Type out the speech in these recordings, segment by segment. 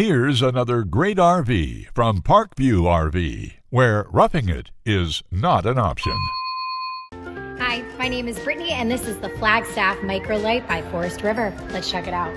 Here's another great RV from Parkview RV, where roughing it is not an option. Hi, my name is Brittany, and this is the Flagstaff Micro Lite by Forest River. Let's check it out.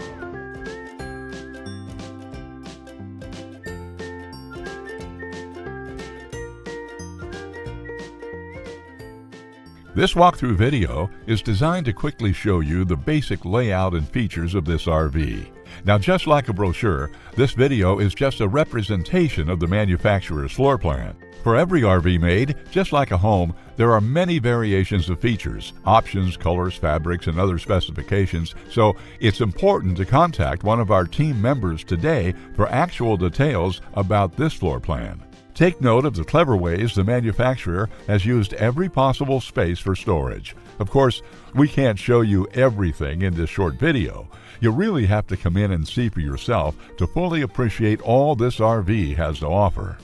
This walkthrough video is designed to quickly show you the basic layout and features of this RV. Now, just like a brochure, this video is just a representation of the manufacturer's floor plan. For every RV made, just like a home, there are many variations of features, options, colors, fabrics, and other specifications, so it's important to contact one of our team members today for actual details about this floor plan. Take note of the clever ways the manufacturer has used every possible space for storage. Of course, we can't show you everything in this short video. You really have to come in and see for yourself to fully appreciate all this RV has to offer.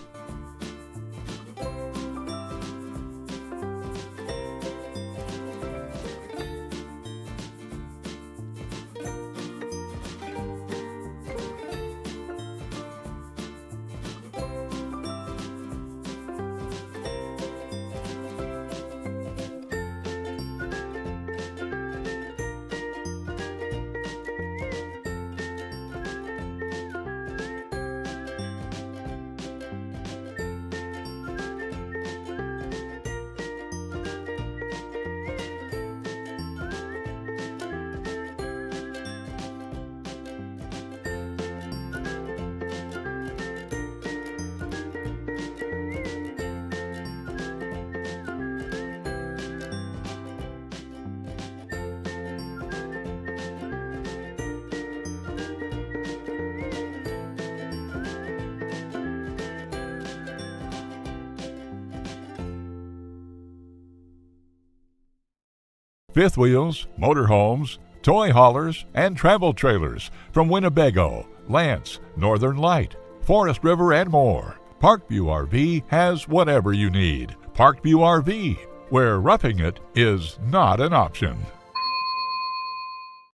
Fifth wheels, motorhomes, toy haulers, and travel trailers from Winnebago, Lance, Northern Light, Forest River, and more. Parkview RV has whatever you need. Parkview RV, where roughing it is not an option.